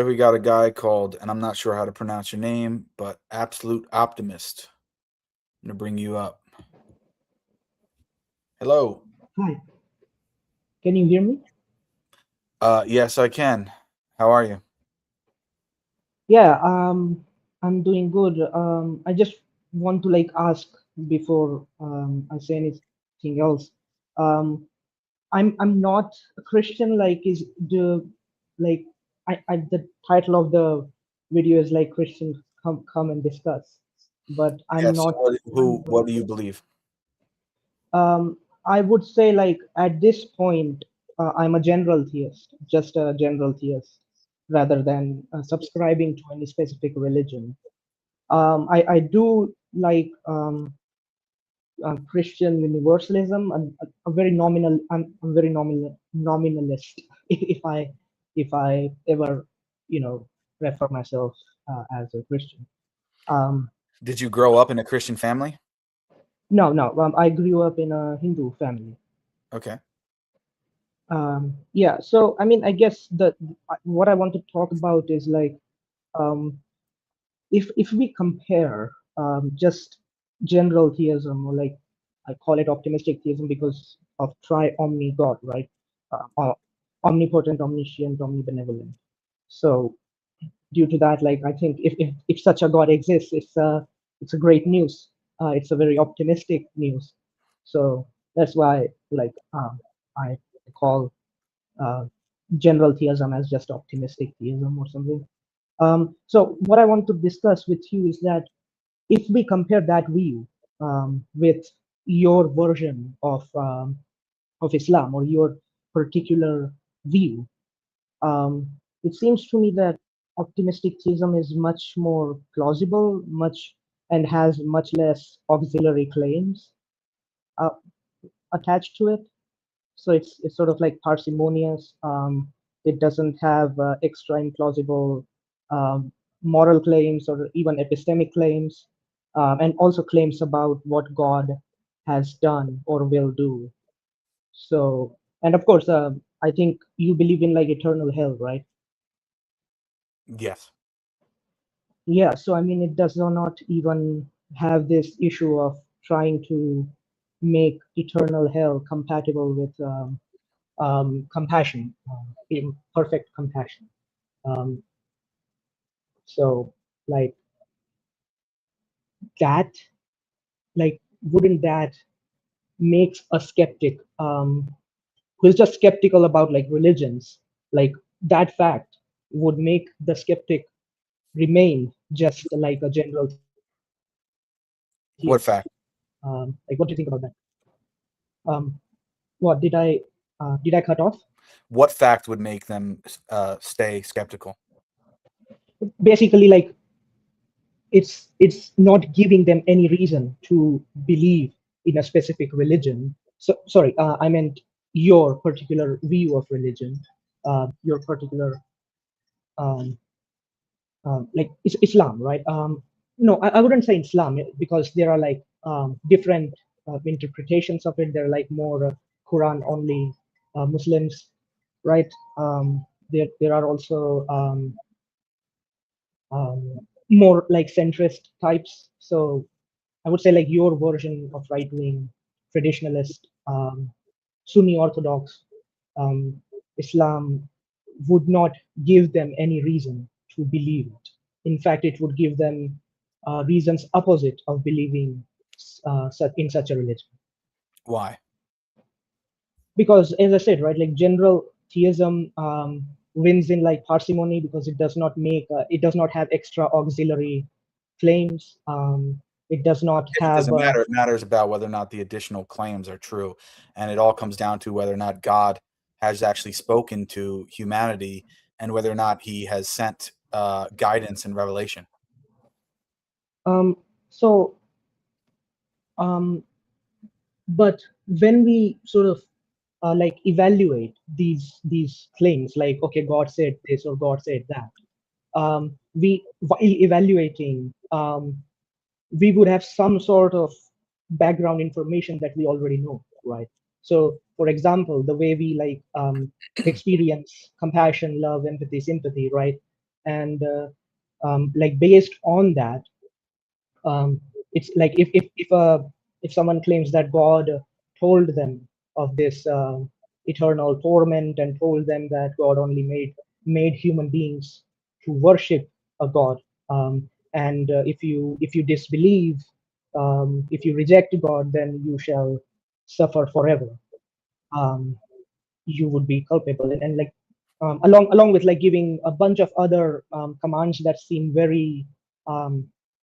We got a guy called, and I'm not sure how to pronounce your name, but Absolute Optimist. I'm gonna bring you up. Hello. Hi, can you hear me? Yes, I can. How are you? Yeah, I'm doing good. I just want to like ask before I say anything else. Um, I'm not a Christian. Like, is the like the title of the video is like Christians come and discuss, but I'm Yes. So not one. what do you believe? I would say like at this point, I'm a general theist, just a general theist, rather than subscribing to any specific religion. I do like Christian universalism and a very nominal. I'm very nominalist. If I ever refer myself as a Christian. Um, Did you grow up in a Christian family? no, no. I grew up in a Hindu family. Okay. Yeah, so I mean, I guess the what I want to talk about is like um, if we compare just general theism, or like I call it optimistic theism because of tri-omni God, right? Omnipotent, omniscient, omnibenevolent. So due to that, like I think if such a God exists, it's a great news. It's a very optimistic news. So that's why like I call uh, general theism as just optimistic theism or something. So what I want to discuss with you is that if we compare that view with your version of Islam or your particular view, it seems to me that optimistic theism is much more plausible, much and has much less auxiliary claims uh, attached to it. So it's sort of like parsimonious. It doesn't have extra implausible um, moral claims or even epistemic claims, and also claims about what God has done or will do. So, and of course, I think you believe in like eternal hell, right? Yes. Yeah. So I mean, it does not even have this issue of trying to make eternal hell compatible with compassion, perfect compassion. Um, so, like that, like, wouldn't that makes a skeptic who's just skeptical about like religions, like that fact would make the skeptic remain just like a general theist. Like, what What do you think fact? about that? What did I cut off? What fact would make them stay skeptical? Basically, like it's not giving them any reason to believe in a specific religion. So sorry, I meant your particular view of religion, your particular um, like Islam, right? No, I wouldn't say Islam because there are like different interpretations of it. There are like more Quran only Muslims, right? There are also more like centrist types. So I would say like your version of right wing traditionalist Sunni Orthodox um, Islam would not give them any reason to believe it. In fact, it would give them reasons opposite of believing in such a religion. Why? Because, as I said, right, like general theism wins in like parsimony because it does not have extra auxiliary claims. It does not It have doesn't matter. It matters about whether or not the additional claims are true, and it all comes down to whether or not God has actually spoken to humanity, and whether or not He has sent guidance and revelation. so um, but when we sort of like evaluate these claims, like okay, God said this or God said that, we while evaluating, we would have some sort of background information that we already know, right? So for example, the way we like experience compassion, love, empathy, sympathy, right? and like based on that, it's like if someone claims that God told them of this eternal torment and told them that God only made human beings to worship a God, and if you disbelieve, if you reject God, then you shall suffer forever. Um, you would be culpable, and like along with like giving a bunch of other commands that seem very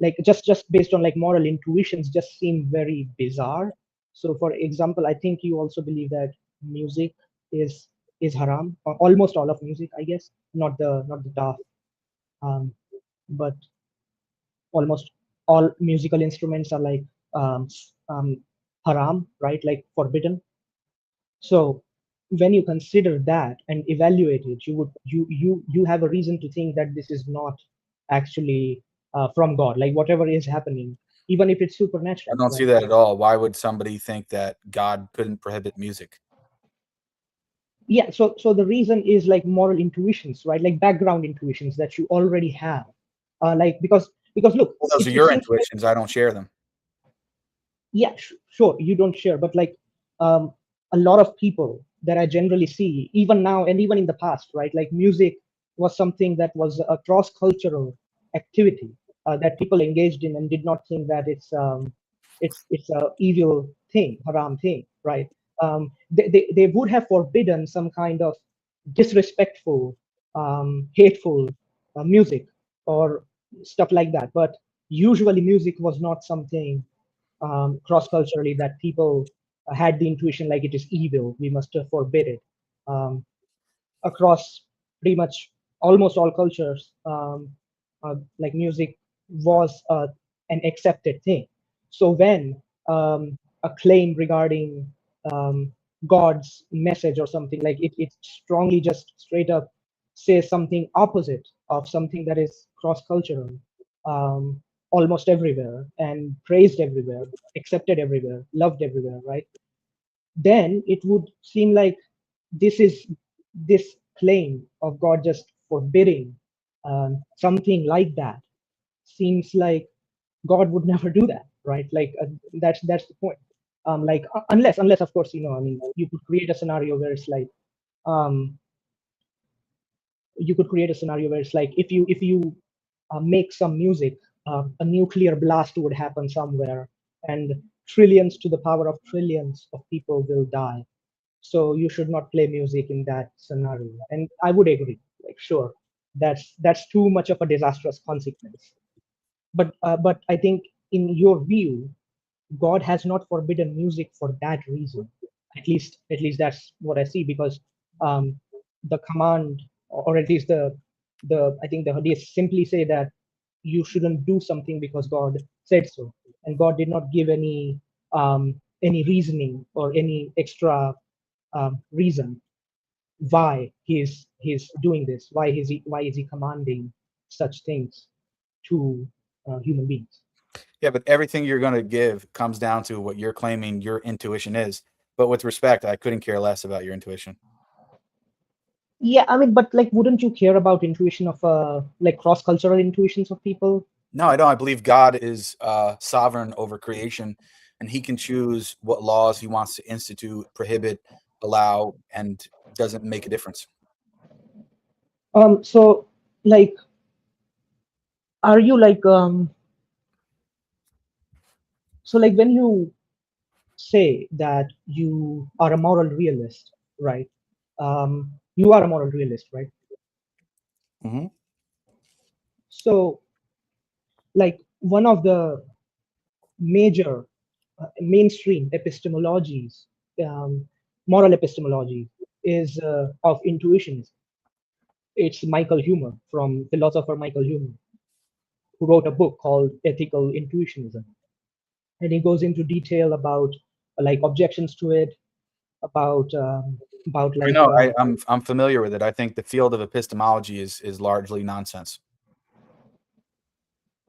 like just based on like moral intuitions, just seem very bizarre. So for example, I think you also believe that music is is haram, or almost all of music, I guess, not the daf, um, but almost all musical instruments are like haram, right, like forbidden. So when you consider that and evaluate it, you have a reason to think that this is not actually from God. Like whatever is happening, even if it's I supernatural, don't see right? that at all. Why would somebody think that God couldn't prohibit music? Yeah. So the reason is like moral intuitions, right? Like background intuitions that you already have. Like because look, Well, those are it your seems like, intuitions. I don't share them. yeah, sure, you don't share, but like um, a lot of people that I generally see, even now and even in the past, right, like music was something that was a cross cultural activity that people engaged in and did not think that it's a evil thing, haram thing, right? They would have forbidden some kind of disrespectful, hateful music or stuff like that, but usually music was not something cross culturally that people had the intuition like it is evil, we must forbid it. Um, Across pretty much almost all cultures, like music was an accepted thing. So when a claim regarding um, God's message or something like it strongly just straight up says something opposite of something that is cross cultural, um, almost everywhere and praised everywhere, accepted everywhere, loved everywhere, right? Then it would seem like this claim of God just forbidding something like that seems like God would never do that, right? Like that's the point. Like unless of course, I mean, you could create a scenario where it's like um, you could create a scenario where it's like if you make some music, a nuclear blast would happen somewhere, and trillions to the power of trillions of people will die. So you should not play music in that scenario. And I would agree, like sure, that's too much of a disastrous consequence. But I think in your view, God has not forbidden music for that reason. At least that's what I see, because the command, or at least the I think the hadith simply say that you shouldn't do something because God said so, and God did not give any reasoning or any extra reason why he's doing this, why is he commanding such things to human beings. Yeah, but everything you're going to give comes down to what you're claiming your intuition is. But with respect, I couldn't care less about your intuition. Yeah, I mean, but like, wouldn't you care about intuition of like cross-cultural intuitions of people? No, I don't. I believe God is sovereign over creation, and He can choose what laws He wants to institute, prohibit, allow, and doesn't make a difference. So like, are you like so like when you say that you are a moral realist, right? You are a moral realist, right? Mm-hmm. So like one of the major mainstream epistemologies, moral epistemology, is of intuitionism. It's Michael Humer, from philosopher Michael Humer, who wrote a book called Ethical Intuitionism, and he goes into detail about like objections to it, about I like know. I'm familiar with it. I think the field of epistemology is largely nonsense.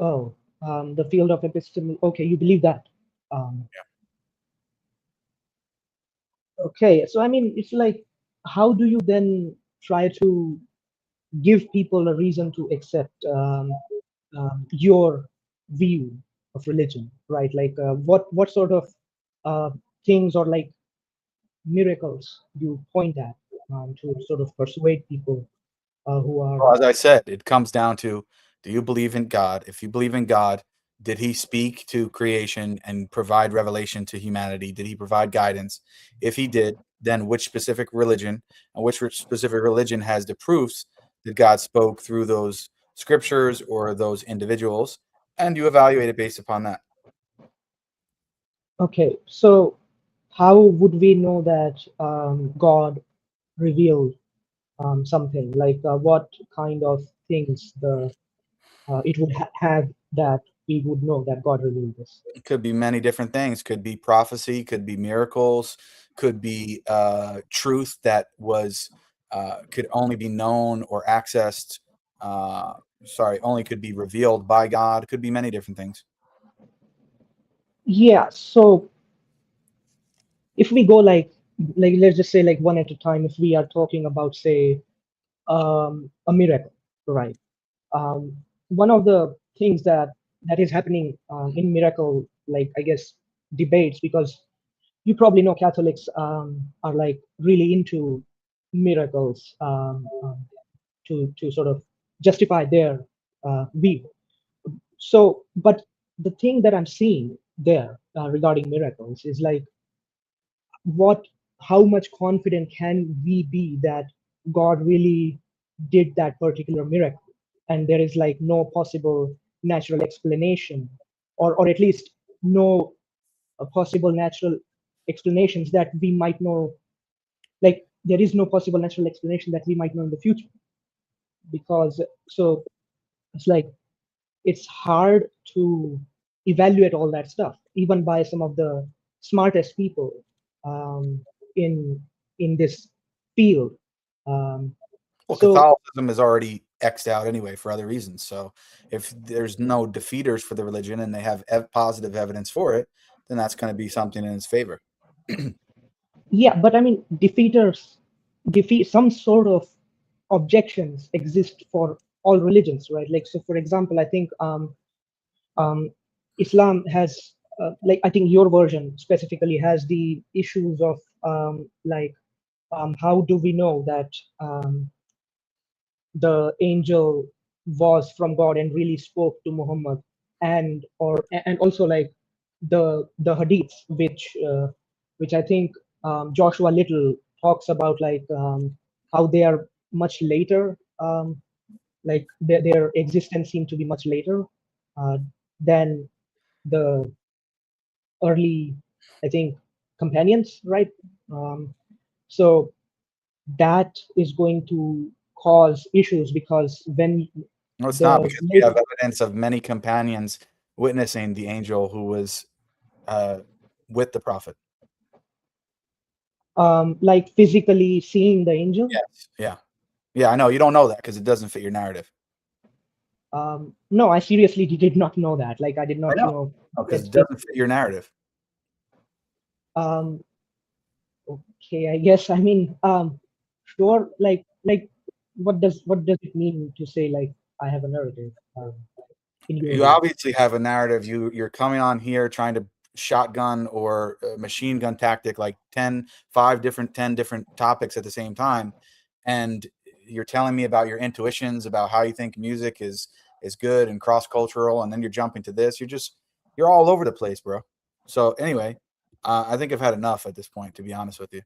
oh, the field of epistem. Okay, you believe that? Um, okay, so I mean, it's like, how do you then try to give people a reason to accept your view of religion, right? Like what sort of uh, things or like miracles you point at to sort of persuade people who are Well, as I said, it comes down to, do you believe in God? If you believe in God, did he speak to creation and provide revelation to humanity? Did he provide guidance? If he did, then which specific religion and which specific religion has the proofs that God spoke through those scriptures or those individuals? And you evaluate it based upon that. okay. So how would we know that God revealed something? Like what kind of things the it would have that we would know that God revealed this? It could be many different things. Could be prophecy, could be miracles, could be truth that was could only be known or accessed. Uh, only could be revealed by God. Could be many different things. Yeah. So if we go like let's just say like one at a time, if we are talking about say a miracle, right? um, One of the things that is happening in miracle, like I guess debates, because you probably know Catholics are like really into miracles to sort of justify their view. So, but the thing that I'm seeing there regarding miracles is like what how much confident can we be that God really did that particular miracle, and there is like no possible natural explanation, or at least no possible natural explanations that we might know, like there is no possible natural explanation that we might know in the future. Because so it's like it's hard to evaluate all that stuff even by some of the smartest people um, in in this field. um, Well, so Catholicism is already xed out anyway for other reasons. So if there's no defeaters for the religion and they have positive evidence for it, then that's going to be something in its favor. yeah, but I mean defeat some sort of objections exist for all religions, right? Like so for example, I think um, Islam has like I think your version specifically has the issues of how do we know that the angel was from God and really spoke to Muhammad, and also like the hadiths, which I think Joshua Little talks about, like how they are much later, like their existence seemed to be much later uh, than the early, I think, companions, right? Um, so that is going to cause issues because when No, it's not, the because we later have evidence of many companions witnessing the angel who was uh, with the prophet. like physically seeing the angel. Yes. Yeah. Yeah, I know. You don't know that because it doesn't fit your narrative. No, I seriously did not know that. Like I did I not know. know Because that it doesn't fit your narrative. um okay, I guess, I mean, sure, like what does it mean to say like I have a narrative in your You view? obviously have a narrative. You're coming on here trying to shotgun or machine gun tactic like 10 different topics at the same time, and you're telling me about your intuitions about how you think music is good and cross cultural, and then you're jumping to this. You're all over the place, bro. So anyway, I think I've had enough at this point, to be honest with you.